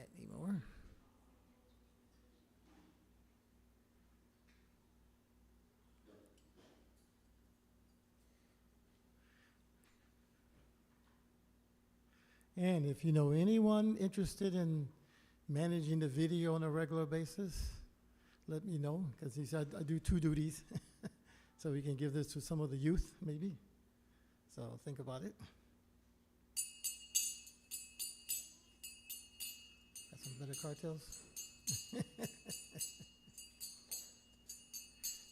that anymore. And if you know anyone interested in managing the video on a regular basis, let me know, because he said I do 2 duties. So we can give this to some of the youth, maybe. So think about it. Got some better cartels.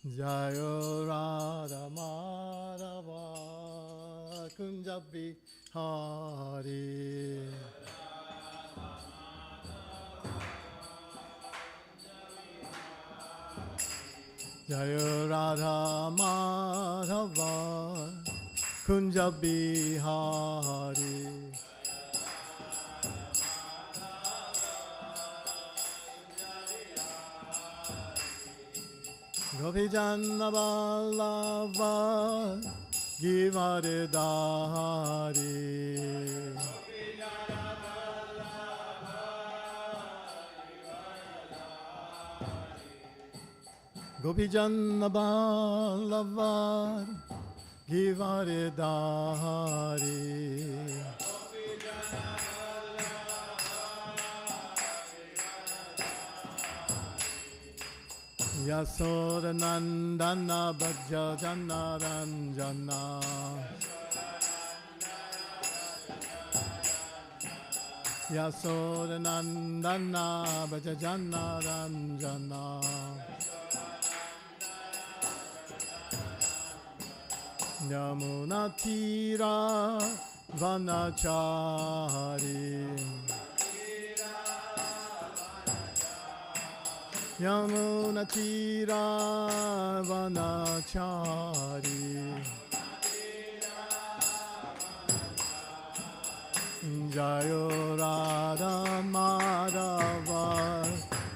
Jayo Radha Madhava Kunjabi Hari. Jayo Radha Madhava Kunjabi Hari. Gopijanna Vallabha Givaridhari. Gopijanna Vallabha Givaridhari. Yasoda Nandana Bhaja Jana Ranjana. Yasoda Nandana Bhaja Jana Ranjana. Yamuna Tira Vanachari. Yamuna Tira Vanachari. Jayo Radha Madhava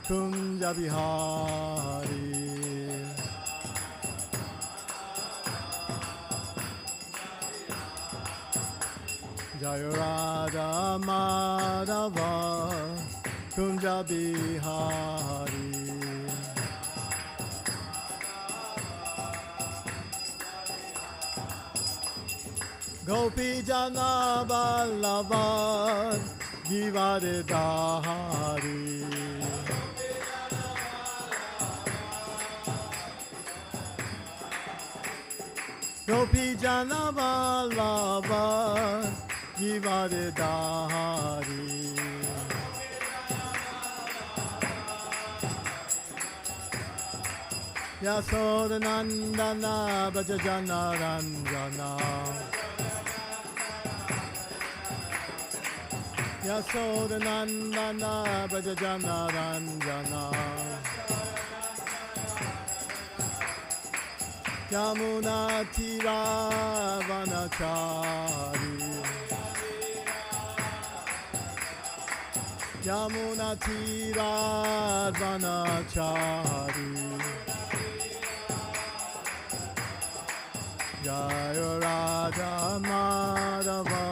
Kunja Bihari. Jayo Radha Madhava Kunja Bihari. Gopi Jana Vallabha Givaridhari. Gopi Jana Vallabha Givaridhari. Yasoda Nandana Bhaja Jana Ranjana. Yasoda Nandana Bhaja Jana Ranjana. Yamuna Tira Vanachari. Yamuna Tira Vanachari. Jayo Radha Madhava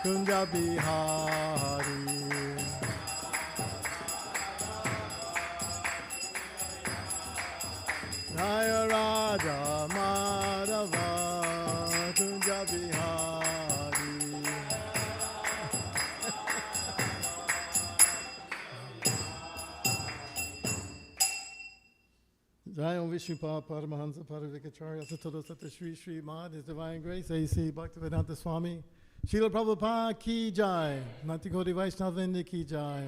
Kunja Bihari. Jayo Radha Madhava Kunja Bihari. Jayo Vishnupada Paramahansa Paravikacharya Sattva Sattva Shri Shri Mad, His Divine Grace, A.C. Bhaktivedanta Swami, Srila Prabhupada Ki Jai, Mati Gauri Vaishnavendra Ki Jai.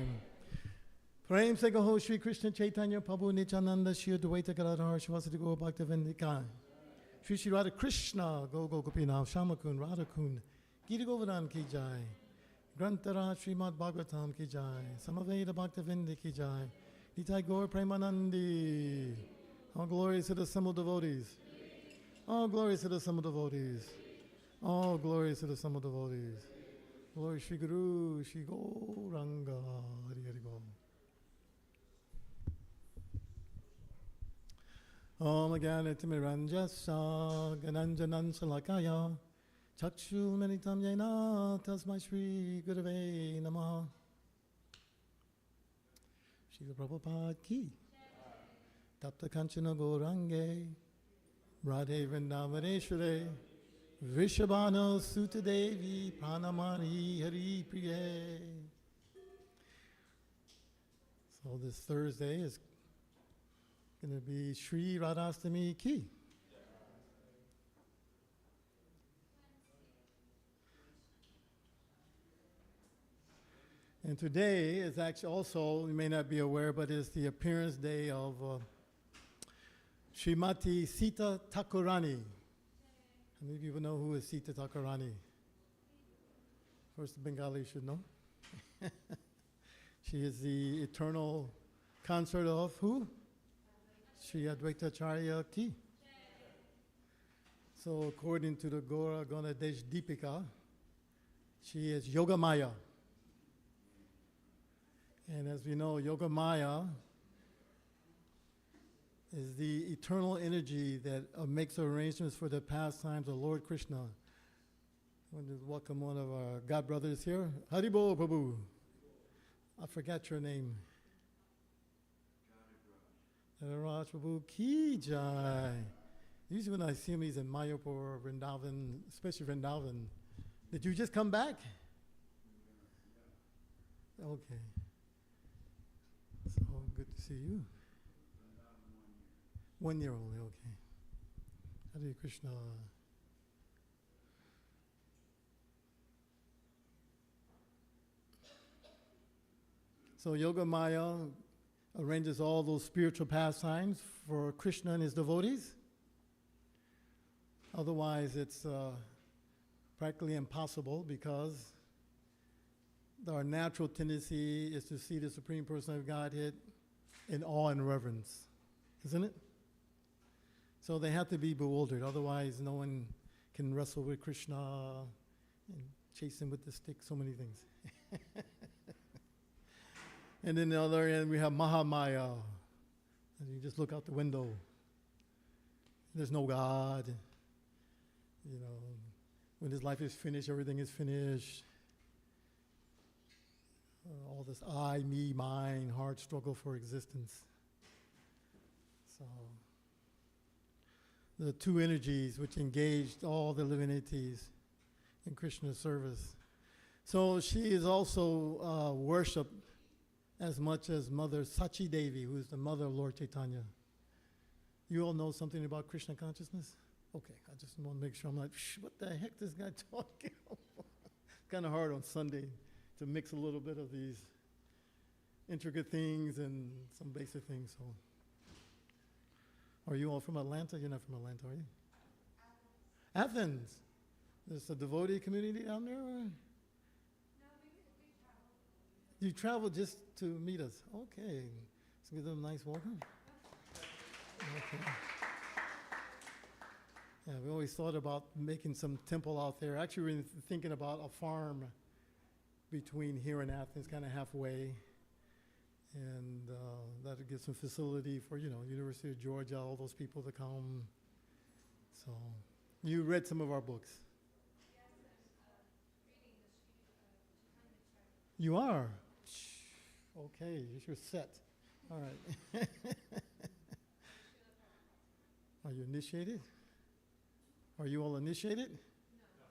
Prem Se Gaho Shri Krishna Chaitanya Prabhu Nityananda Shri Advaita Gadadhar Shivasati Gaur Bhaktivedanta Kai. Shri Shri Radha Krishna Go Go Gopinath Shamakun Radhakun Gita Govardhan Ki Jai. Grantara Srimad Bhagavatam Ki Jai. Samaveda Bhaktivedanta Ki Jai. Nitai Gaur Premanandi. All glories to the assembled devotees. All glories to the assembled devotees. All glories to the assembled devotees. Glory Shri Guru, Shri Gauranga, Hari Hari Go. Om Agyanatimirandjasa Gananjanan Salakaya Chakshu Manitam Yena Tasmai Shri Gurave Namaha. Srila Prabhupada ki. Tapta Kanchana Gaurange. Radhe Vrindavaneshware. Vrishabhano Sutadevi Pranamani Hari Priye. So this Thursday is going to be Sri Radhastami Ki. And today is actually also, you may not be aware, but it's the appearance day of Srimati Sita Thakurani. How many people know who is Sita Thakurani? Of course, the Bengali should know. She is the eternal consort of who? Sri Advaita Acharya Ki. So according to the Gora Ganadesh Deepika, she is Yoga Maya. And as we know, Yoga Maya is the eternal energy that makes arrangements for the pastimes of Lord Krishna. I want to welcome one of our God brothers here. Haribo Prabhu. I forgot your name. Raj Prabhu Ki Jai. Usually when I see him, he's in Mayapur, Vrindavan, especially Vrindavan. Did you just come back? Okay. So good to see you. 1 year only, okay. Hare Krishna. So Yoga Maya arranges all those spiritual pastimes for Krishna and his devotees. Otherwise, it's practically impossible because our natural tendency is to see the Supreme Person of Godhead in awe and reverence, isn't it? So they have to be bewildered. Otherwise, no one can wrestle with Krishna and chase him with the stick, so many things. And then the other end, we have Mahamaya. And you just look out the window. There's no God. You know, when his life is finished, everything is finished. All this I, me, mine, hard struggle for existence. So the two energies which engaged all the living entities in Krishna's service. So she is also worshipped as much as Mother Sachi Devi, who is the mother of Lord Chaitanya. You all know something about Krishna consciousness? Okay, I just want to make sure I'm like, what the heck is this guy talking about? It's kind of hard on Sunday to mix a little bit of these intricate things and some basic things. So, are you all from Atlanta? You're not from Atlanta, are you? Athens. There's a devotee community down there? Or? No, we traveled. You traveled just to meet us? Okay. Let's give them a nice welcome. Okay. Yeah, we always thought about making some temple out there. Actually, we were thinking about a farm between here and Athens, kind of halfway. And that would give some facility for, University of Georgia, all those people to come. So, you read some of our books. Yes, reading the You are? Okay, you're set. All right. Are you initiated? Are you all initiated?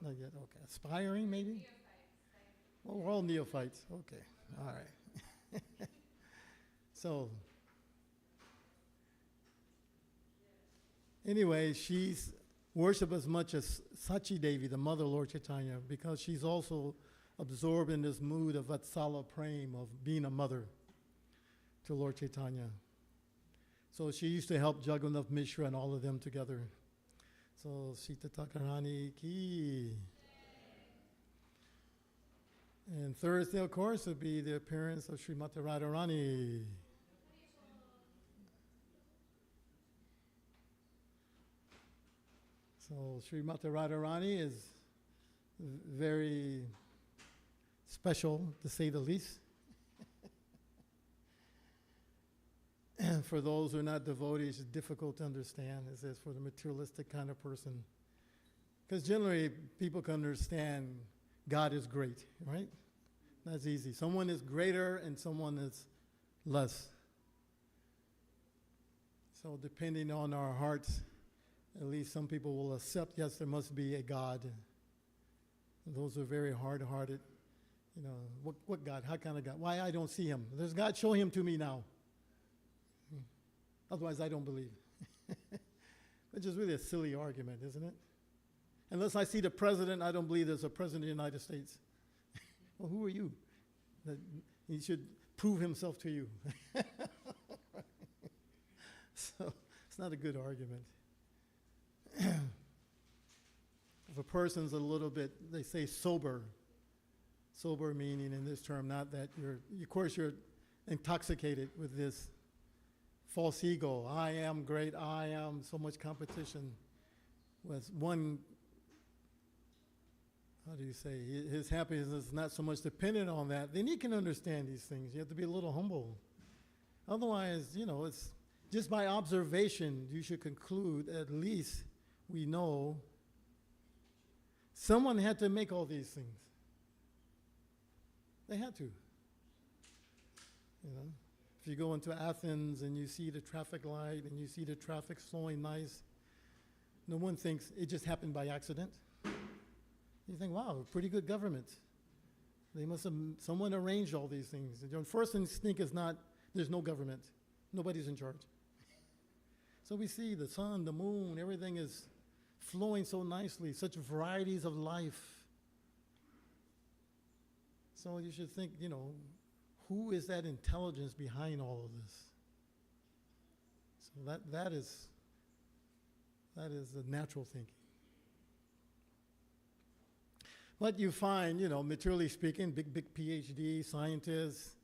No. Not yet, okay. Aspiring, maybe? Neophytes. Well, we're all neophytes. Okay, all right. So, anyway, she's worshipped as much as Sachi Devi, the mother of Lord Chaitanya, because she's also absorbed in this mood of Vatsala Prem, of being a mother to Lord Chaitanya. So she used to help Jagannath Mishra and all of them together. So, Sita Thakurani Ki. And Thursday, of course, would be the appearance of Srimati Radharani. So, Srimati Radharani is very special, to say the least. And for those who are not devotees, it's difficult to understand. It says for the materialistic kind of person. Because generally, people can understand God is great, right? That's easy. Someone is greater and someone is less. So depending on our hearts, at least some people will accept, yes, there must be a God. Those are very hard-hearted. You know, what God? How kind of God? Why I don't see him? There's God, show him to me now. Otherwise, I don't believe. Which is really a silly argument, isn't it? Unless I see the president, I don't believe there's a president of the United States. Well, who are you? That he should prove himself to you. So it's not a good argument. If a person's a little bit, they say sober. Sober meaning in this term, not that of course you're intoxicated with this false ego. I am great, I am so much competition. With one, how do you say, his happiness is not so much dependent on that, then you can understand these things. You have to be a little humble. Otherwise, you know, it's just by observation, you should conclude at least we know someone had to make all these things. They had to. You know, if you go into Athens and you see the traffic light and you see the traffic flowing nice, no one thinks it just happened by accident. You think, wow, pretty good government. They must have, someone arranged all these things. The first instinct is not, there's no government. Nobody's in charge. So we see the sun, the moon, everything is flowing so nicely, such varieties of life. So you should think, you know, who is that intelligence behind all of this? So that is the natural thinking. But you find, you know, materially speaking, big PhD scientists,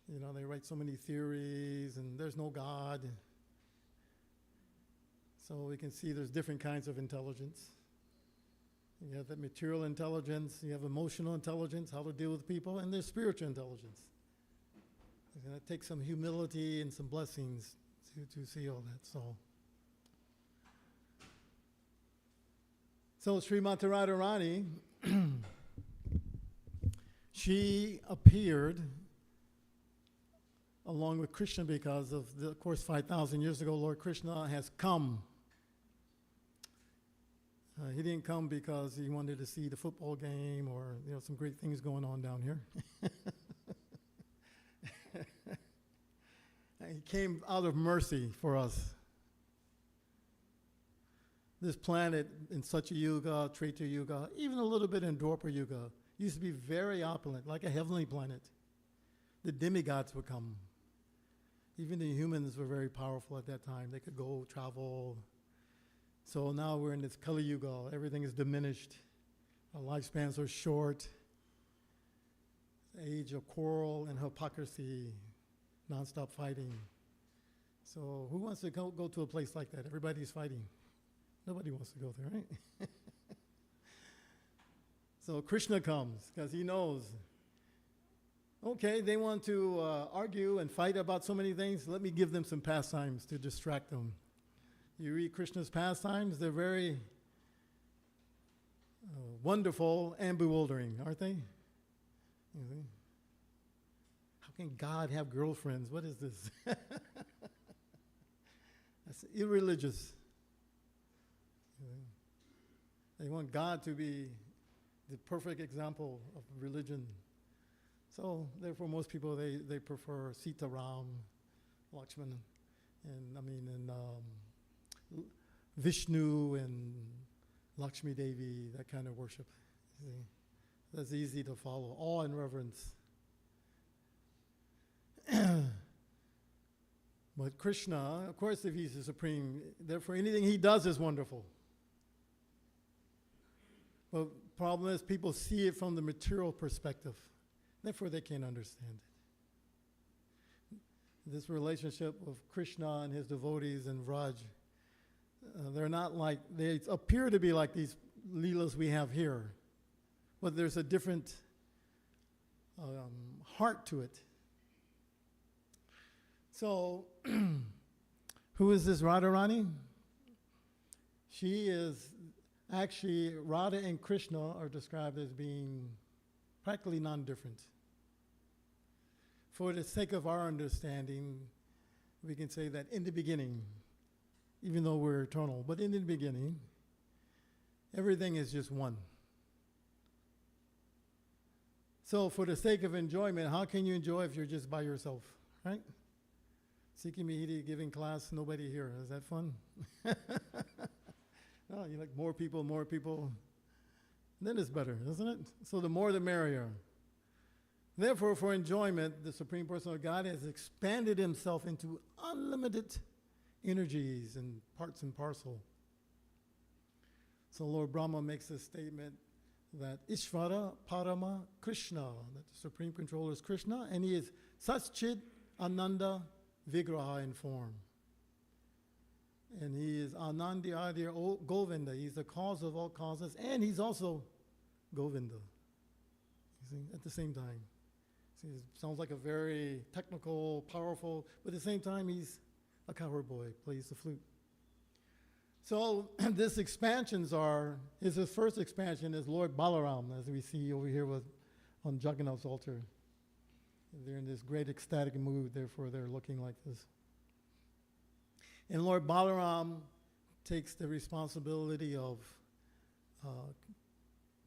you know, they write so many theories and there's no God. So we can see there's different kinds of intelligence. You have that material intelligence, you have emotional intelligence, how to deal with people, and there's spiritual intelligence. It's going to take some humility and some blessings to see all that. So Srimati Radharani, she appeared along with Krishna because of course, 5,000 years ago, Lord Krishna has come. He didn't come because he wanted to see the football game or, you know, some great things going on down here. He came out of mercy for us. This planet in Satya Yuga, Treta Yuga, even a little bit in Dwapara Yuga, used to be very opulent, like a heavenly planet. The demigods would come. Even the humans were very powerful at that time. They could go travel. So now we're in this Kali Yuga. Everything is diminished. Our lifespans are short. Age of quarrel and hypocrisy, nonstop fighting. So who wants to go to a place like that? Everybody's fighting. Nobody wants to go there, right? So Krishna comes because he knows, okay, they want to argue and fight about so many things. Let me give them some pastimes to distract them. You read Krishna's pastimes, they're very wonderful and bewildering, aren't they? Mm-hmm. How can God have girlfriends? What is this? That's irreligious. They want God to be the perfect example of religion. So therefore most people, they prefer Sita Ram, Lakshman, and Vishnu and Lakshmi Devi, that kind of worship. See? That's easy to follow, awe and reverence. But Krishna, of course, if he's the supreme, therefore anything he does is wonderful. But the problem is people see it from the material perspective. Therefore they can't understand it. This relationship of Krishna and his devotees and Vraj, they're not like, they appear to be like these leelas we have here, but there's a different heart to it. So, who is this Radharani? She is actually, Radha and Krishna are described as being practically non-different. For the sake of our understanding, we can say that in the beginning, even though we're eternal, but in the beginning, everything is just one. So for the sake of enjoyment, how can you enjoy if you're just by yourself, right? Sikhi Mahiti giving class, nobody here. Is that fun? No, you like more people. Then it's better, isn't it? So the more the merrier. Therefore, for enjoyment, the Supreme Person of God has expanded himself into unlimited energies and parts and parcel. So Lord Brahma makes a statement that Ishvara Parama Krishna, that the Supreme Controller is Krishna, and he is Satchit Ananda Vigraha in form. And he is Anandi Adi Govinda. He's the cause of all causes, and he's also Govinda. You see, at the same time. See, it sounds like a very technical, powerful, but at the same time, he's a cowherd boy, plays the flute. So this expansions are, his first expansion is Lord Balaram, as we see over here on Jagannath's altar. They're in this great ecstatic mood, therefore they're looking like this. And Lord Balaram takes the responsibility of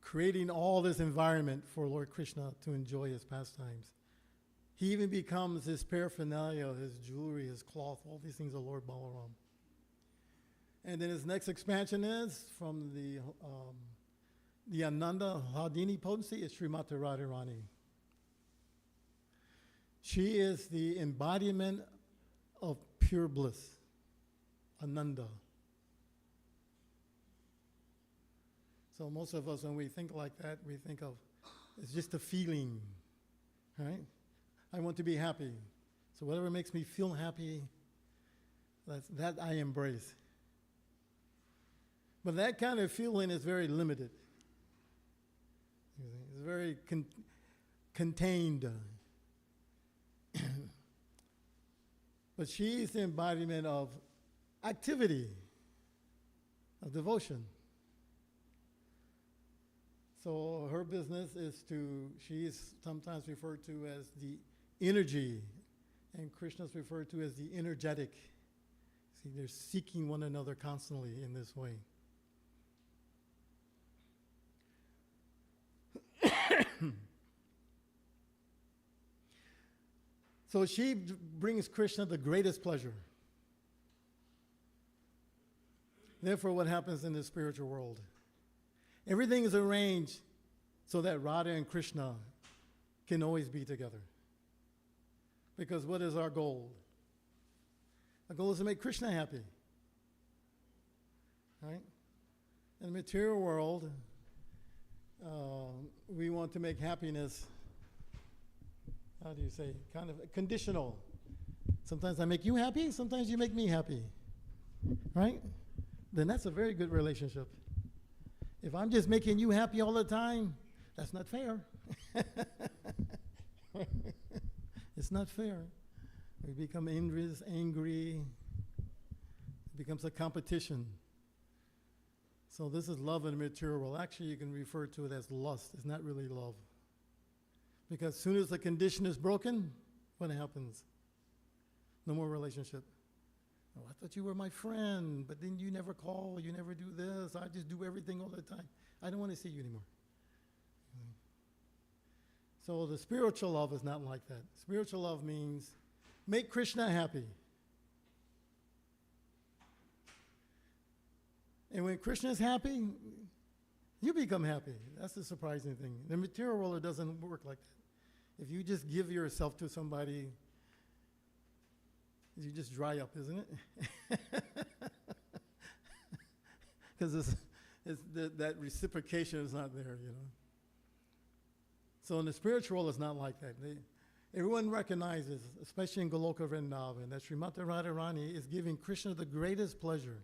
creating all this environment for Lord Krishna to enjoy his pastimes. He even becomes his paraphernalia, his jewelry, his cloth, all these things are Lord Balaram. And then his next expansion is from the Ananda Hladini potency is Srimati Radharani. She is the embodiment of pure bliss, Ananda. So most of us, when we think like that, we think of, it's just a feeling, right? I want to be happy. So whatever makes me feel happy, that I embrace. But that kind of feeling is very limited. It's very contained. But she's the embodiment of activity, of devotion. So her business is she is sometimes referred to as the energy, and Krishna's referred to as the energetic. See, they're seeking one another constantly in this way. So she brings Krishna the greatest pleasure. Therefore, what happens in the spiritual world? Everything is arranged so that Radha and Krishna can always be together. Because what is our goal? Our goal is to make Krishna happy. Right? In the material world, we want to make happiness, how do you say, kind of conditional. Sometimes I make you happy, sometimes you make me happy. Right? Then that's a very good relationship. If I'm just making you happy all the time, that's not fair. It's not fair. We become envious, angry. It becomes a competition. So this is love in the material world. Actually, you can refer to it as lust. It's not really love. Because as soon as the condition is broken, what happens? No more relationship. Oh, I thought you were my friend, but then you never call, you never do this. I just do everything all the time. I don't want to see you anymore. So the spiritual love is not like that. Spiritual love means make Krishna happy. And when Krishna is happy, you become happy. That's the surprising thing. In the material world, it doesn't work like that. If you just give yourself to somebody, you just dry up, isn't it? Because that reciprocation is not there, you know. So in the spiritual world, it's not like that. Everyone recognizes, especially in Goloka Vrindavan, that Srimati Radharani is giving Krishna the greatest pleasure.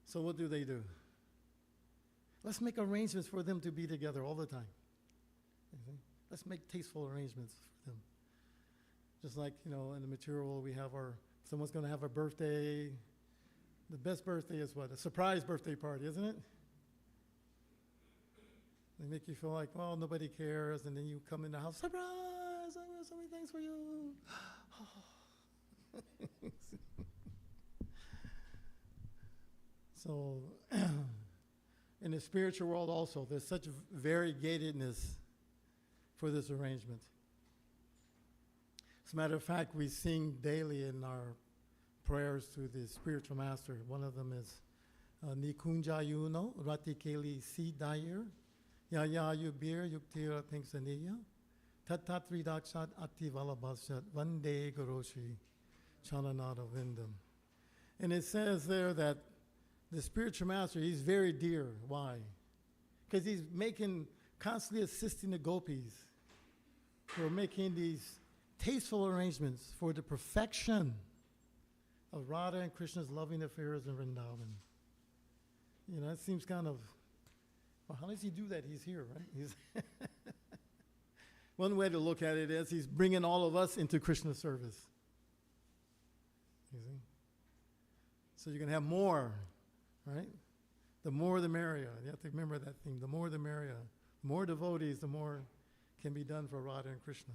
So what do? Let's make arrangements for them to be together all the time. Let's make tasteful arrangements for them. Just like, you know, in the material world, we have someone's going to have a birthday. The best birthday is what? A surprise birthday party, isn't it? They make you feel like, well, nobody cares, and then you come in the house, surprise, I'm so many things for you. So, in the spiritual world also, there's such variegatedness for this arrangement. As a matter of fact, we sing daily in our prayers to the spiritual master. One of them is Nikunja Yuno, Ratikeli Si Dayer, Yaya Yubir Yuktira Pinksaniya, Tatatri Dakshat Ativalabashat, Vande Goroshi, Chananada Vindam. And it says there that the spiritual master, he's very dear. Why? Because he's constantly assisting the gopis who are making these tasteful arrangements for the perfection of Radha and Krishna's loving affairs in Vrindavan. You know, it seems kind of, well, how does he do that? He's here, right? He's one way to look at it is he's bringing all of us into Krishna's service. You see? So you can have more, right? The more the merrier. You have to remember that theme. The more the merrier. The more devotees, the more can be done for Radha and Krishna.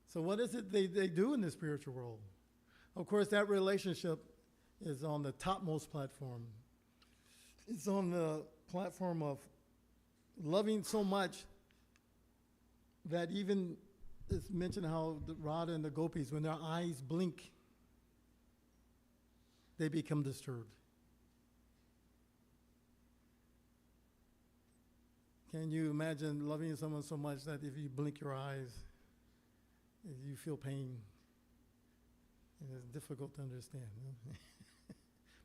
So what is it they do in the spiritual world? Of course, that relationship is on the topmost platform. It's on the platform of loving so much that even it's mentioned how the Radha and the gopis, when their eyes blink, they become disturbed. Can you imagine loving someone so much that if you blink your eyes, you feel pain? It's difficult to understand.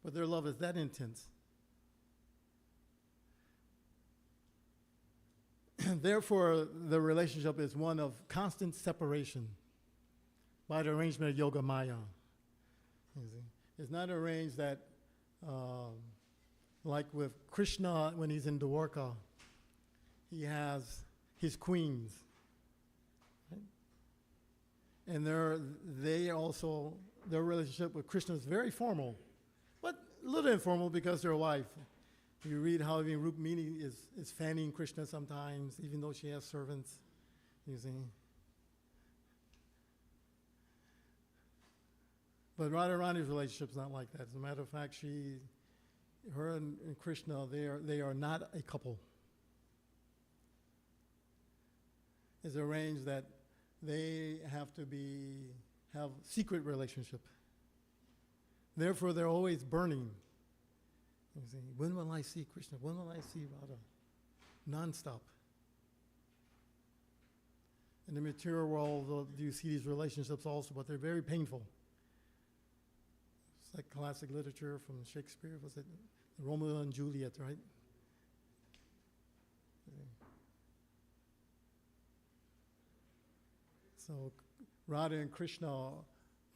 But their love is that intense. Therefore, the relationship is one of constant separation by the arrangement of Yoga Maya. It's not arranged that, like with Krishna when he's in Dwarka, he has his queens. Right? And their relationship with Krishna is very formal, but a little informal because they're a wife. You read how even Rukmini is fanning Krishna sometimes, even though she has servants, you see. But Radharani's relationship is not like that. As a matter of fact, her and Krishna, they are not a couple. It's arranged that they have to have secret relationship. Therefore, they're always burning. You see, when will I see Krishna? When will I see Radha? Non-stop. In the material world, you see these relationships also, but they're very painful. It's like classic literature from Shakespeare. Was it Romeo and Juliet, right? So Radha and Krishna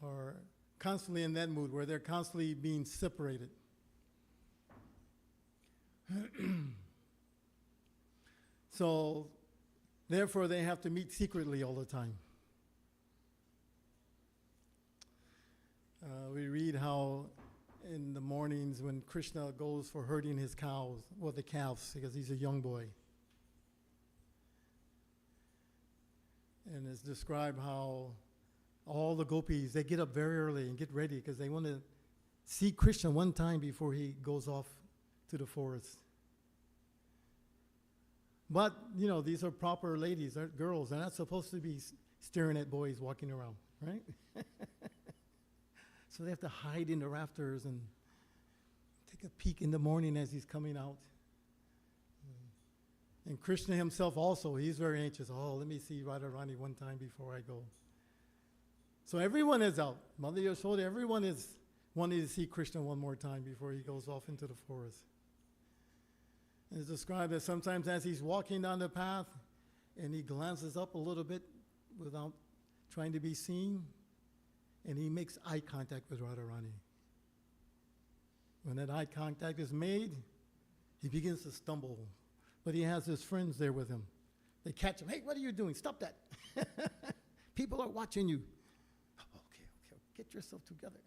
are constantly in that mood where they're constantly being separated. So, therefore, they have to meet secretly all the time. We read how in the mornings when Krishna goes for herding his cows, or the calves, because he's a young boy. And it's described how all the gopis, they get up very early and get ready because they want to see Krishna one time before he goes off to the forest. But, you know, these are proper ladies, they're girls. They're not supposed to be staring at boys walking around, right? So they have to hide in the rafters and take a peek in the morning as he's coming out. And Krishna himself also, he's very anxious. Oh, let me see Radharani one time before I go. So everyone is out. Mother Yashoda, everyone is wanting to see Krishna one more time before he goes off into the forest. And it's described that sometimes as he's walking down the path and he glances up a little bit without trying to be seen, and he makes eye contact with Radharani. When that eye contact is made, he begins to stumble. But he has his friends there with him. They catch him. Hey, what are you doing? Stop that. People are watching you. Oh, okay. Get yourself together.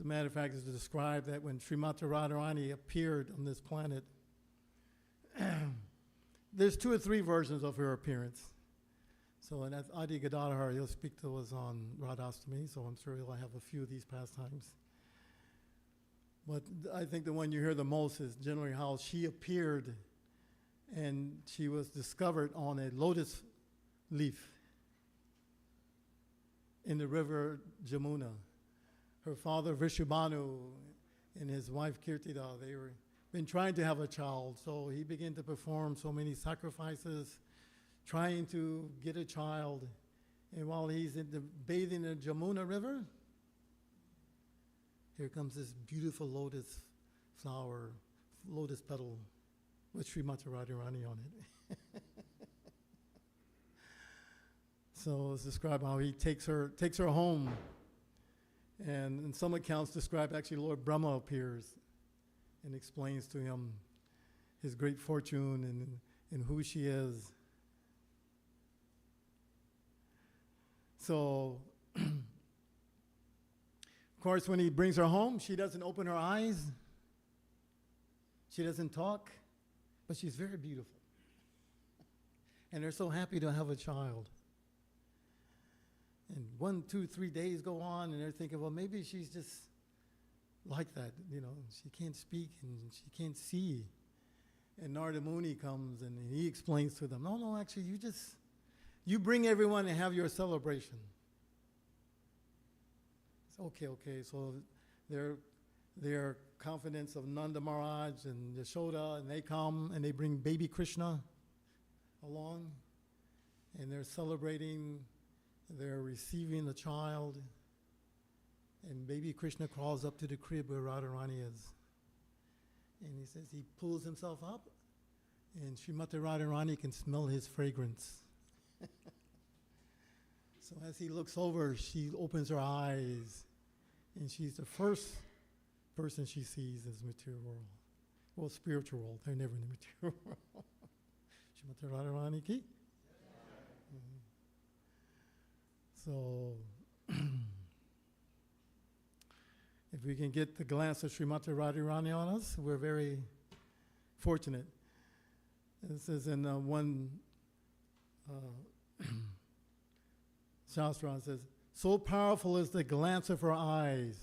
As a matter of fact, it's described that when Srimati Radharani appeared on this planet, there's 2 or 3 versions of her appearance. So, and that's Adi Gadadhar, he'll speak to us on Radhastami, so I'm sure he'll have a few of these pastimes. But I think the one you hear the most is generally how she appeared and she was discovered on a lotus leaf in the river Jamuna. Her father Vishubhanu and his wife Kirtida, they were been trying to have a child, so he began to perform so many sacrifices, trying to get a child. And while he's bathing in the Jamuna River, here comes this beautiful lotus flower, lotus petal, with Srimati Radharani on it. So it's described how he takes her home. And in some accounts describe actually Lord Brahma appears and explains to him his great fortune and who she is. So, of course, when he brings her home, she doesn't open her eyes. She doesn't talk, but she's very beautiful. And they're so happy to have a child. And 1, 2, 3 days go on, and they're thinking, well, maybe she's just like that, you know. She can't speak and she can't see. And Narada Muni comes and he explains to them, no, actually, you bring everyone and have your celebration. It's okay. So their confidence of Nanda Maharaj and Yashoda, and they come and they bring baby Krishna along, and they're celebrating. They're receiving the child, and baby Krishna crawls up to the crib where Radharani is. And he says he pulls himself up, and Srimati Radharani can smell his fragrance. So as he looks over, she opens her eyes, and she's the first person she sees in the material world. Well, spiritual world. They're never in the material world. Srimati Radharani ki. So, if we can get the glance of Srimati Radharani on us, we're very fortunate. This is in one Shastra, it says, so powerful is the glance of her eyes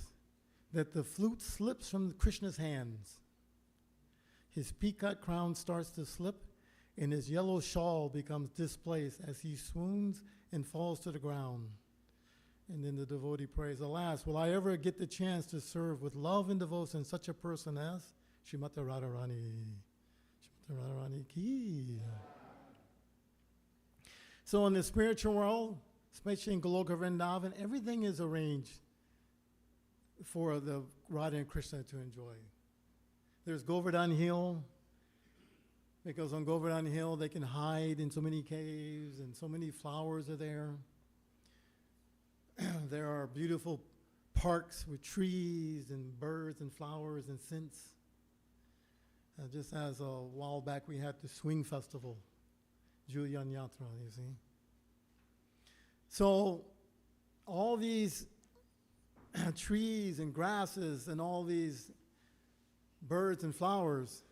that the flute slips from Krishna's hands. His peacock crown starts to slip, and his yellow shawl becomes displaced as he swoons and falls to the ground. And then the devotee prays, alas, will I ever get the chance to serve with love and devotion such a person as Srimati Radharani? Srimati Radharani ki. So in the spiritual world, especially in Goloka Vrindavan, everything is arranged for the Radha and Krishna to enjoy. There's Govardhan Hill, because on Govardhan Hill they can hide in so many caves and so many flowers are there. There are beautiful parks with trees and birds and flowers and scents. Just as a while back we had the swing festival, Julian Yatra, you see. So all these trees and grasses and all these birds and flowers,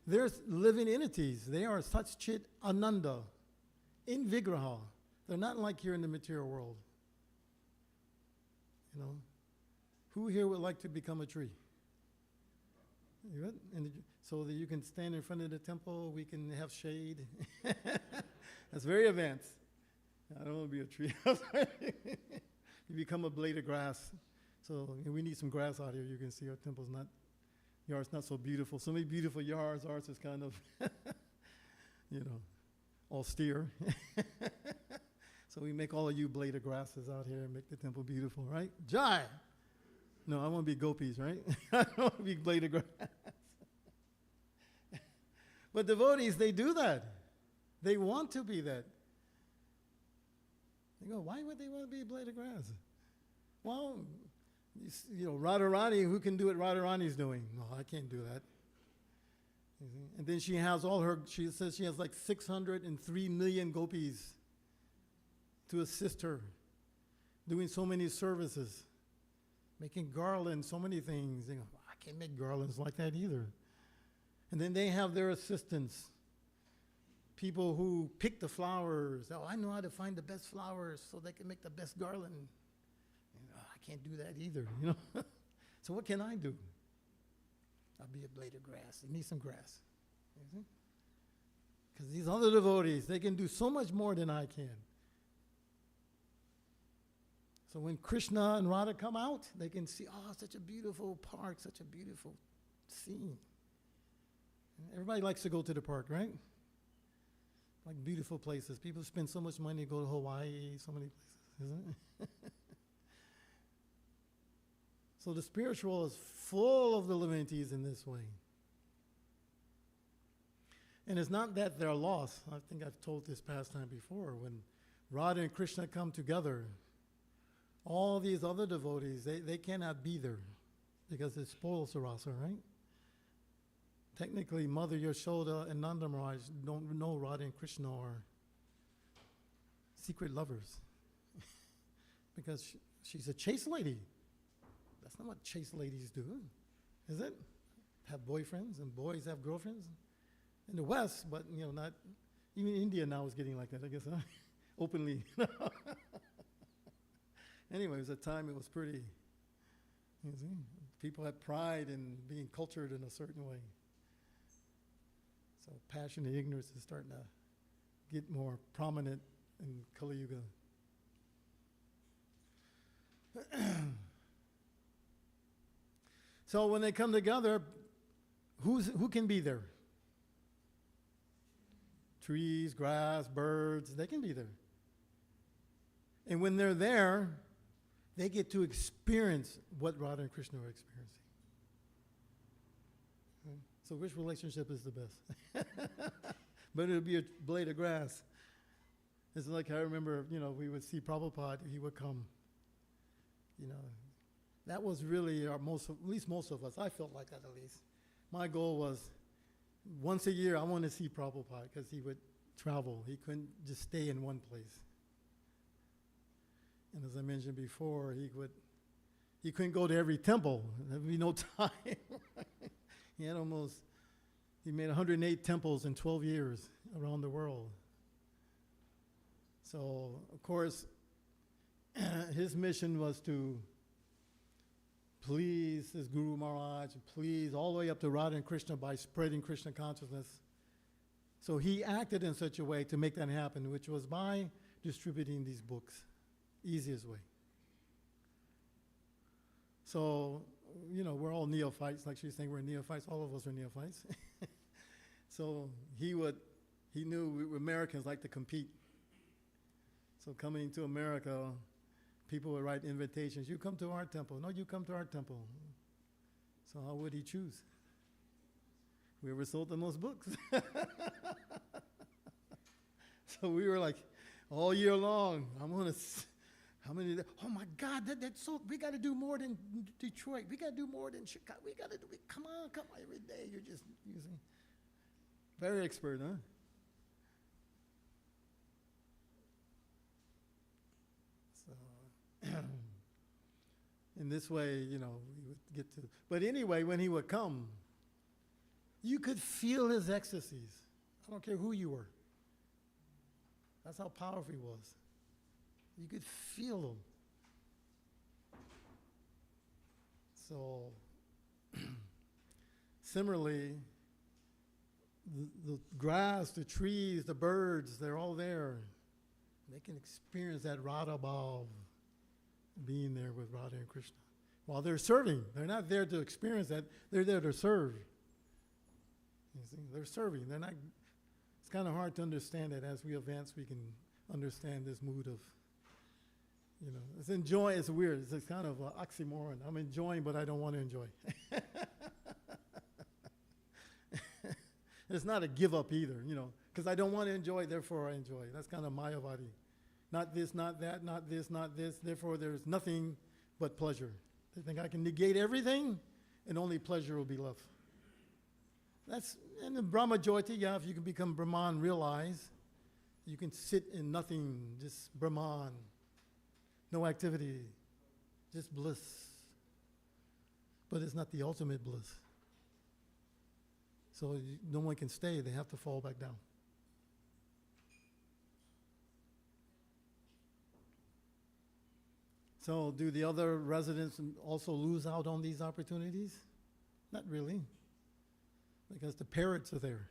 they're living entities. They are Satchit Ananda in Vigraha. They're not like here in the material world. You know, who here would like to become a tree? You would? And so that you can stand in front of the temple, we can have shade. That's very advanced. I don't want to be a tree. You become a blade of grass. So we need some grass out here. You can see our temple's not, yard's not so beautiful. So many beautiful yards. Ours is kind of, you know, austere. So we make all of you blade of grasses out here and make the temple beautiful, right? Jai! No, I want to be gopis, right? I don't want to be blade of grass. But devotees, they do that. They want to be that. They go, why would they want to be a blade of grass? Well, you know, Radharani, who can do what Radharani's doing? No, I can't do that. And then she has she says she has like 603 million gopis to assist her, doing so many services. making garlands, so many things. You know, I can't make garlands like that either. And then they have their assistants, people who pick the flowers. Oh, I know how to find the best flowers so they can make the best garland. You know, I can't do that either, you know. So what can I do? I'll be a blade of grass. It needs some grass. Because these other devotees, they can do so much more than I can. So when Krishna and Radha come out, they can see, oh, such a beautiful park, such a beautiful scene. Everybody likes to go to the park, right? Like beautiful places. People spend so much money to go to Hawaii, so many places, isn't it? So the spiritual is full of the divinities in this way. And it's not that they're lost. I think I've told this past time before. When Radha and Krishna come together, all these other devotees, they cannot be there because it spoils the rasa, right? Technically, Mother Yashoda and Nanda Maharaj don't know Radha and Krishna are secret lovers because she's a chaste lady. That's not what chaste ladies do, is it? Have boyfriends and boys have girlfriends in the West, but you know, not even India now is getting like that, I guess, huh? Openly. Anyway, it was a time it was pretty. You see, people had pride in being cultured in a certain way. So passion and ignorance is starting to get more prominent in Kali Yuga. So when they come together, who can be there? Trees, grass, birds, they can be there. And when they're there, they get to experience what Radha and Krishna are experiencing. Okay? So which relationship is the best? But it'll be a blade of grass. It's like I remember, you know, we would see Prabhupada, he would come. You know, that was really our at least most of us. I felt like that at least. My goal was once a year I want to see Prabhupada because he would travel. He couldn't just stay in one place. And as I mentioned before, he couldn't go to every temple. There'd be no time. He made 108 temples in 12 years around the world. So, of course, his mission was to please his Guru Maharaj, please all the way up to Radha and Krishna by spreading Krishna consciousness. So he acted in such a way to make that happen, which was by distributing these books. Easiest way. So, you know, we're all neophytes, like she's saying we're neophytes, all of us are neophytes. So he knew Americans like to compete. So coming to America, people would write invitations. You come to our temple. No, you come to our temple. So how would he choose? Whoever sold the most books. So we were like, all year long, how many? Oh my God, that's so. We got to do more than Detroit. We got to do more than Chicago. We got to do it. Come on, every day. You're just using. Very expert, huh? So, in this way, you know, we would get to. But anyway, when he would come, you could feel his ecstasies. I don't care who you were. That's how powerful he was. You could feel them. So, similarly, the grass, the trees, the birds, they're all there. They can experience that Radha Bhav, being there with Radha and Krishna. While they're serving, they're not there to experience that, they're there to serve. You see, they're serving. They're not. It's kind of hard to understand that. As we advance, we can understand this mood of, you know, it's enjoy. It's weird. It's kind of an oxymoron. I'm enjoying, but I don't want to enjoy. It's not a give up either, you know, because I don't want to enjoy, therefore I enjoy. That's kind of Mayavadi. Not this, not that, not this, not this. Therefore, there's nothing but pleasure. They think I can negate everything, and only pleasure will be left. That's in the Brahma Jyoti. Yeah, if you can become Brahman, realize you can sit in nothing, just Brahman, no activity, just bliss. but it's not the ultimate bliss. So no one can stay. They have to fall back down. So do the other residents also lose out on these opportunities? Not really, because the parrots are there.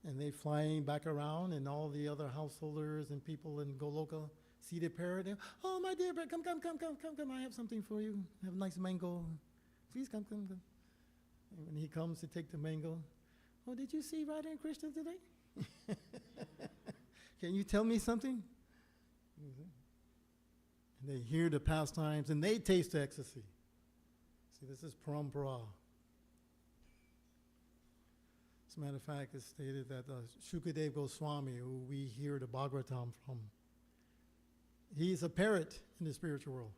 And they flying back around, and all the other householders and people in Goloka see the parrot. And, oh, my dear parrot, come. I have something for you. I have a nice mango. Please come. And when he comes to take the mango, oh, did you see Radha and Krishna today? Can you tell me something? And they hear the pastimes, and they taste the ecstasy. See, this is parampara. As a matter of fact, it's stated that Shukadeva Goswami, who we hear the Bhagavatam from, he's a parrot in the spiritual world.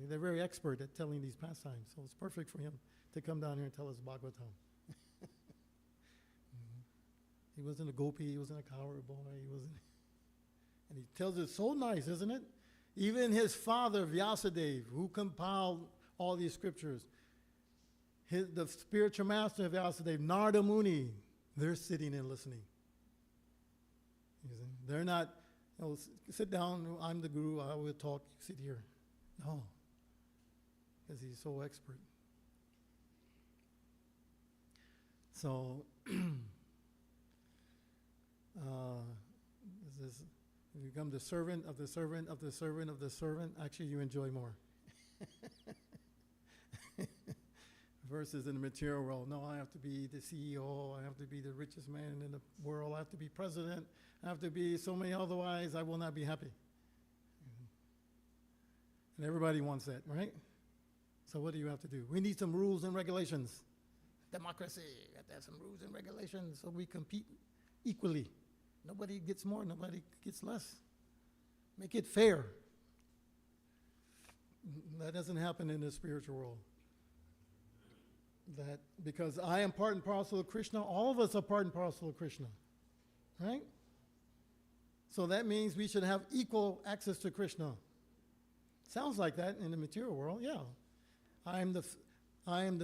They're very expert at telling these pastimes, so it's perfect for him to come down here and tell us Bhagavatam. He wasn't a gopi, he wasn't a coward boy, he wasn't. And he tells it so nice, isn't it? Even his father, Vyasadeva, who compiled all these scriptures, the spiritual master of Vyasadeva, Narada Muni, they're sitting and listening. They're not, sit down, I'm the guru, I will talk, you sit here. No, because he's so expert. So, this is, if you become the servant of the servant of the servant of the servant, actually you enjoy more. Versus in the material world, no, I have to be the CEO, I have to be the richest man in the world, I have to be president, I have to be so many, otherwise I will not be happy. And everybody wants that, right? So what do you have to do? We need some rules and regulations. Democracy, we have to have some rules and regulations so we compete equally. Nobody gets more, nobody gets less. Make it fair. That doesn't happen in the spiritual world. That because I am part and parcel of Krishna, all of us are part and parcel of Krishna, right? So that means we should have equal access to Krishna. Sounds like that in the material world, yeah. I am the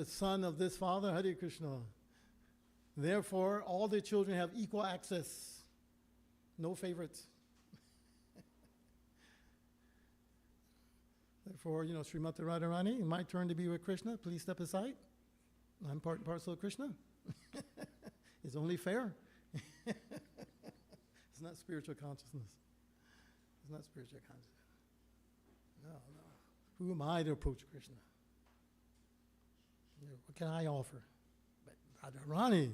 son of this father, Hare Krishna. Therefore, all the children have equal access. No favorites. Therefore, Srimati Radharani, my turn to be with Krishna, please step aside. I'm part and parcel of Krishna. It's only fair. It's not spiritual consciousness. It's not spiritual consciousness. No. Who am I to approach Krishna? What can I offer? But Radharani,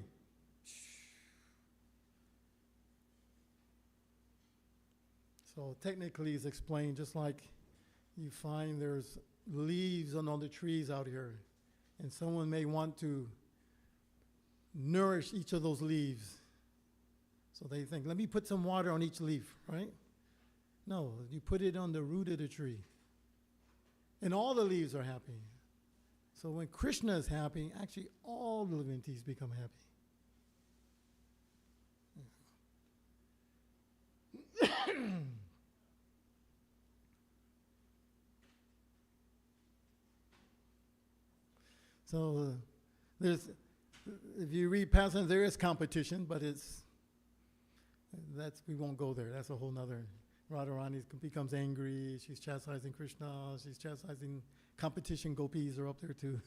so technically it's explained just like you find there's leaves on all the trees out here, and someone may want to nourish each of those leaves. So they think, let me put some water on each leaf, right? No, you put it on the root of the tree. And all the leaves are happy. So when Krishna is happy, actually all the living entities become happy. So there's, if you read passages, there is competition, but we won't go there. That's a whole nother. Radharani becomes angry. She's chastising Krishna. She's chastising competition. Gopis are up there too.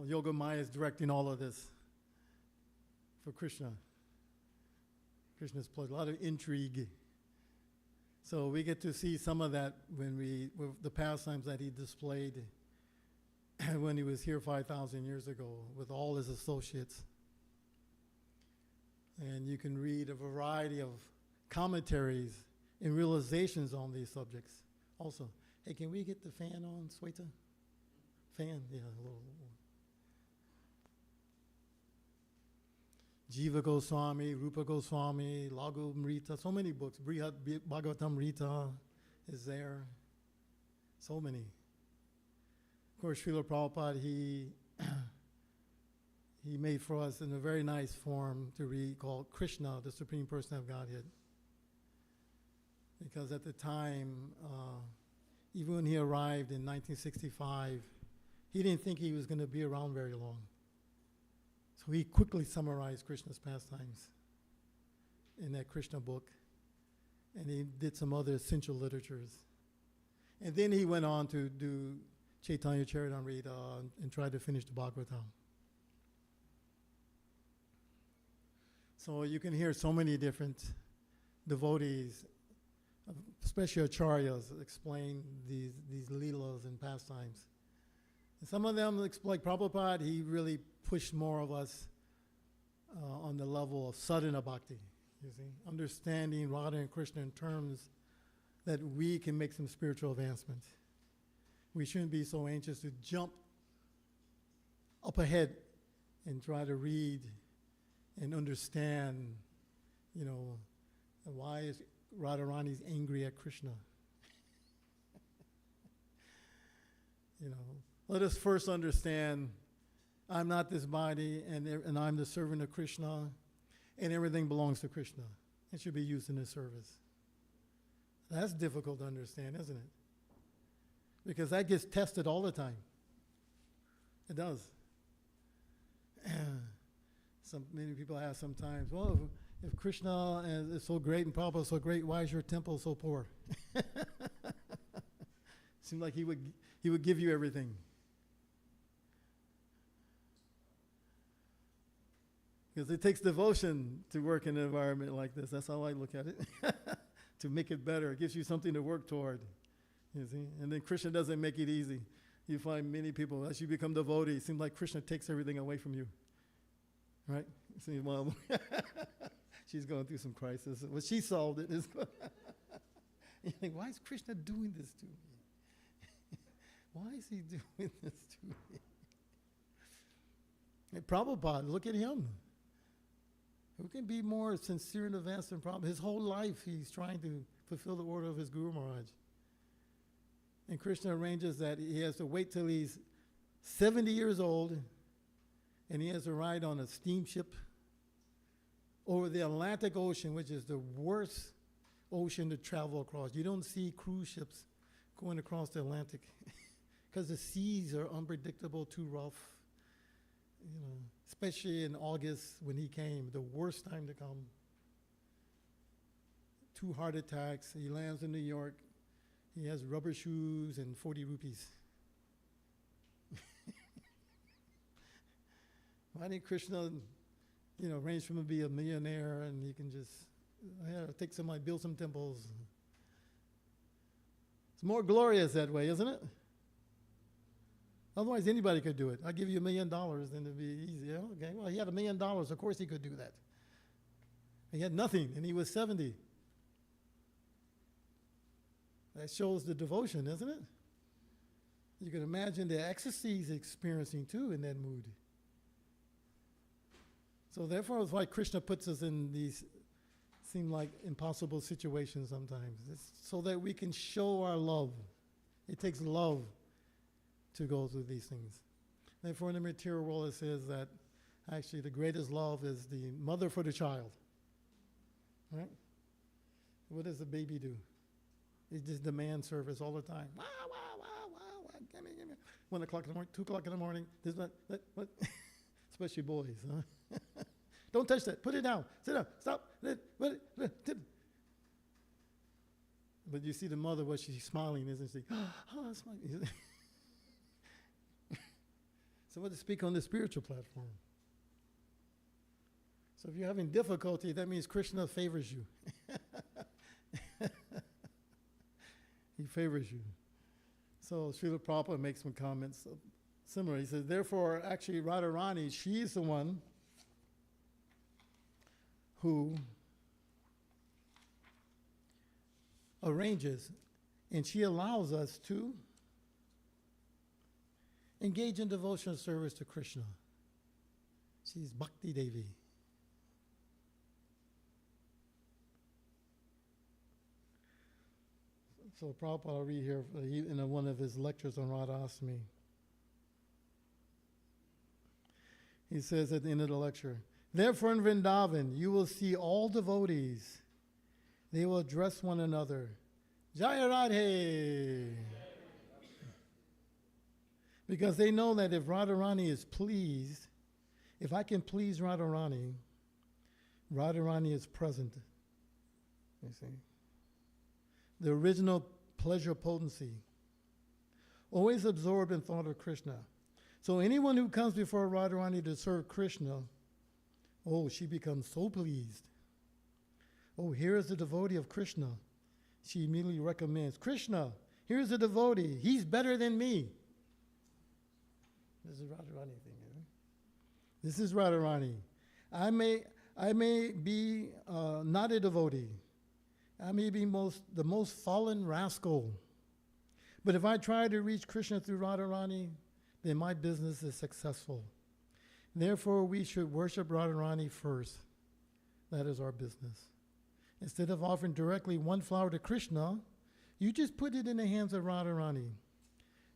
Yoga Maya is directing all of this for Krishna. Krishna's pleasure. A lot of intrigue. So we get to see some of that with the pastimes that he displayed when he was here 5,000 years ago with all his associates. And you can read a variety of commentaries and realizations on these subjects also. Hey, can we get the fan on, Sweta? Fan, yeah. Jiva Goswami, Rupa Goswami, Laghu Amrita, so many books. Bhagavatam Rita is there. So many. Of course, Srila Prabhupada, he made for us in a very nice form to read called Krishna, the Supreme Person of Godhead. Because at the time, even when he arrived in 1965, he didn't think he was going to be around very long. So he quickly summarized Krishna's pastimes in that Krishna book, and he did some other essential literatures. And then he went on to do Chaitanya Charitamrita and tried to finish the Bhagavatam. So you can hear so many different devotees, especially acharyas, explain these leelas and pastimes. And some of them, like Prabhupada, he really pushed more of us on the level of sadhana bhakti, you see, understanding Radha and Krishna in terms that we can make some spiritual advancement. We shouldn't be so anxious to jump up ahead and try to read and understand, you know, why is Radharani's angry at Krishna. You know, let us first understand I'm not this body and I'm the servant of Krishna and everything belongs to Krishna. It should be used in his service. That's difficult to understand, isn't it? Because that gets tested all the time. It does. Many people ask sometimes, well, if Krishna is so great and Prabhupada is so great, why is your temple so poor? Seems like he would give you everything. Because it takes devotion to work in an environment like this. That's how I look at it. To make it better. It gives you something to work toward. You see? And then Krishna doesn't make it easy. You find many people, as you become devotees, it seems like Krishna takes everything away from you. Right? See, Mom, she's going through some crisis. Well, she solved it. You think, why is Krishna doing this to me? Why is he doing this to me? And Prabhupada, look at him. Who can be more sincere and advanced than Prabhupada? His whole life he's trying to fulfill the order of his Guru Maharaj. And Krishna arranges that he has to wait till he's 70 years old and he has to ride on a steamship over the Atlantic Ocean, which is the worst ocean to travel across. You don't see cruise ships going across the Atlantic because the seas are unpredictable, too rough. You know, especially in August when he came, the worst time to come. 2 heart attacks. He lands in New York. He has rubber shoes and 40 rupees. Why didn't Krishna, you know, arrange for him to be a millionaire and he can just take some money, build some temples? It's more glorious that way, isn't it? Otherwise, anybody could do it. I'll give you $1 million, then it'd be easy. Yeah, okay, well, he had $1 million. Of course he could do that. He had nothing, and he was 70. That shows the devotion, isn't it? You can imagine the ecstasy he's experiencing, too, in that mood. So therefore, it's why Krishna puts us in these seem like impossible situations sometimes. It's so that we can show our love. It takes love to go through these things. Therefore, in the material world, it says that actually the greatest love is the mother for the child. Right? What does the baby do? It just demands service all the time. Wow, wow, wow, wow, wow. Give me. 1 o'clock in the morning, 2 o'clock in the morning. This, what? Especially boys, huh? Don't touch that. Put it down. Sit down. Stop. But you see the mother, what she's smiling, isn't she? Oh, smiling. So what to speak on the spiritual platform? So if you're having difficulty, that means Krishna favors you. He favors you. So Srila Prabhupada makes some comments similar. He says, therefore, actually, Radharani, she's the one who arranges, and she allows us to engage in devotional service to Krishna. She's Bhakti Devi. So Prabhupada, I'll read here in one of his lectures on Radha Astami. He says at the end of the lecture, therefore in Vrindavan, you will see all devotees. They will address one another. Jaya Radhe. Because they know that if Radharani is pleased, if I can please Radharani, Radharani is present. You see? The original pleasure potency. Always absorbed in thought of Krishna. So anyone who comes before Radharani to serve Krishna, oh, she becomes so pleased. Oh, here is the devotee of Krishna. She immediately recommends, Krishna, here's a devotee. He's better than me. This is Radharani thing. This is Radharani. I may be not a devotee. I may be the most fallen rascal. But if I try to reach Krishna through Radharani, then my business is successful. Therefore, we should worship Radharani first. That is our business. Instead of offering directly one flower to Krishna, you just put it in the hands of Radharani.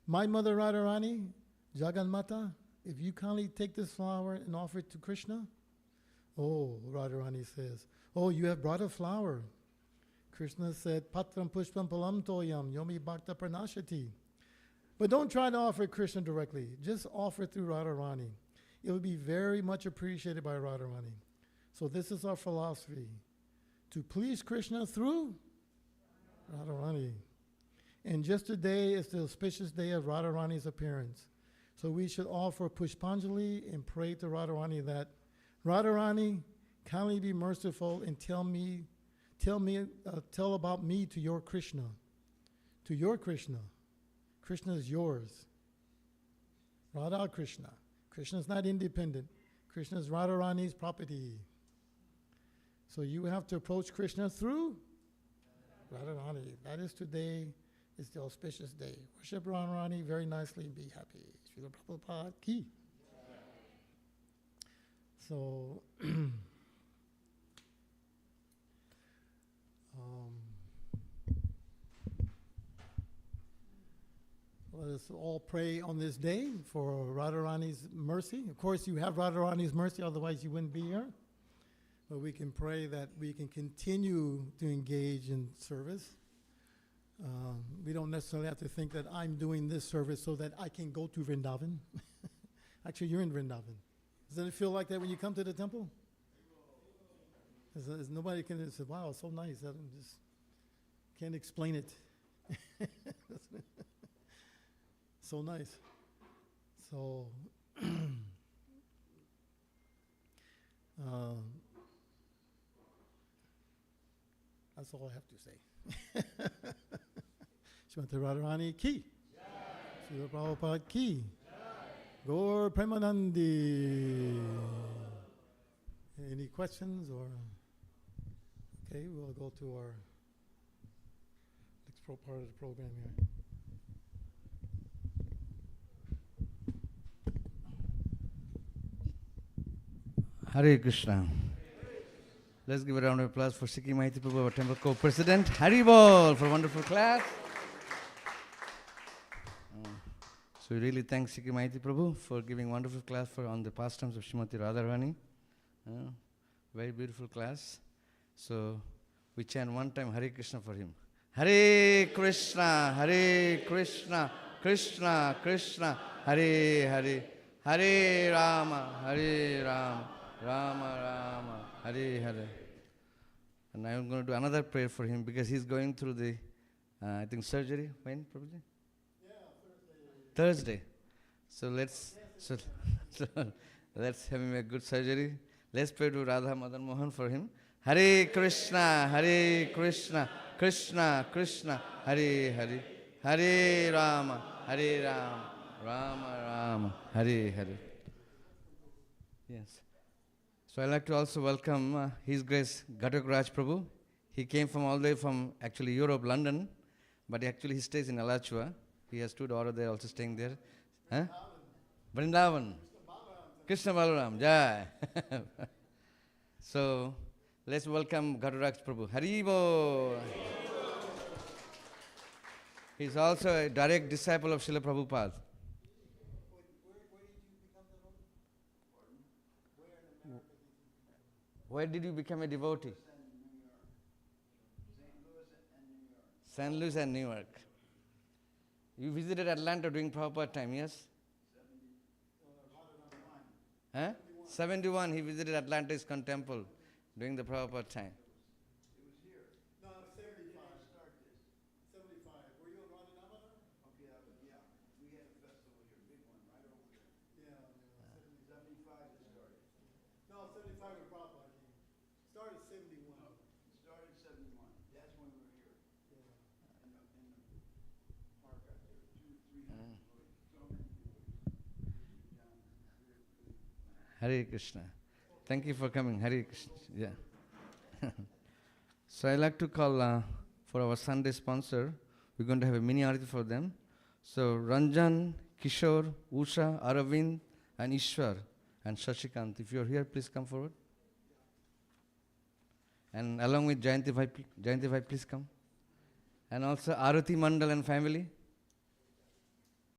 My mother Radharani, Jaganmata, if you kindly take this flower and offer it to Krishna, oh, Radharani says, oh, you have brought a flower. Krishna said, Patram pushpam palam toyam, yomi bhakta pranashati. But don't try to offer Krishna directly. Just offer it through Radharani. It will be very much appreciated by Radharani. So this is our philosophy. To please Krishna through Radharani. And just today is the auspicious day of Radharani's appearance. So we should offer Pushpanjali and pray to Radharani that, Radharani, kindly be merciful and tell about me to your Krishna. To your Krishna. Krishna is yours. Radha Krishna. Krishna is not independent. Krishna is Radharani's property. So you have to approach Krishna through Radharani. That is today, is the auspicious day. Worship Radharani very nicely and be happy. Srila Prabhupada ki. So, let us all pray on this day for Radharani's mercy. Of course, you have Radharani's mercy, otherwise you wouldn't be here. But we can pray that we can continue to engage in service. We don't necessarily have to think that I'm doing this service so that I can go to Vrindavan. Actually, you're in Vrindavan. Doesn't it feel like that when you come to the temple? As nobody can say, wow, so nice. I just can't explain it. So nice. So, that's all I have to say. Srimati Radharani ki. Srila Prabhupada ki. Gaur Premanandi. Any questions or? Okay, we'll go to our next part of the program here. Hare Krishna. Let's give a round of applause for Sikhi Mahiti Prabhu, our temple co-president. Hari Bol for a wonderful class. So we really thank Sikhi Mahiti Prabhu for giving wonderful class on the pastimes of Srimati Radharani. Very beautiful class. So we chant one time Hare Krishna for him. Hare Krishna, Hare Krishna, Krishna Krishna, Hare Hare, Hare Rama, Hare Rama, Rama Rama, Hare Hare. And I'm going to do another prayer for him because he's going through the, I think, surgery. When, Prabhuji? Yeah, Thursday. Thursday. So let's have him a good surgery. Let's pray to Radha Madan Mohan for him. Hare Krishna, Hare Krishna, Krishna Krishna, Hare Hare, Hare Rama, Hare Rama, Rama Rama, Hare Hare. Yes. So I'd like to also welcome His Grace Ghatak Raj Prabhu. He came from all the way from actually Europe, London, but actually he stays in Alachua. He has 2 daughters there also staying there. Huh? Vrindavan. Krishna Balaram. Jai. So let's welcome Ghatak Raj Prabhu. Haribo. He's also a direct disciple of Srila Prabhupada. Where did you become a devotee? St. Louis and New York. You visited Atlanta during Prabhupada time, yes? Huh? 71, he visited Atlanta ISKCON temple during the Prabhupada time. No, 75. 75. Were you in Radha Tattva? Okay, yeah, we had a festival here, big one, right over there. Yeah. 75 it started. No, 75 with Prabhupada came. Started 71. No, it started 71, that's when we were here, Yeah. in the park out there, 200-300 Mm. devotees, so many devotees down there, really. Hare Krishna. Thank you for coming. Hare Krishna. Yeah. So I like to call for our Sunday sponsor. We're going to have a mini arati for them. So Ranjan, Kishore, Usha, Aravind, and Ishwar, and Shashikant. If you're here, please come forward. And along with Jayanti Bhai, please come. And also Arati Mandal and family.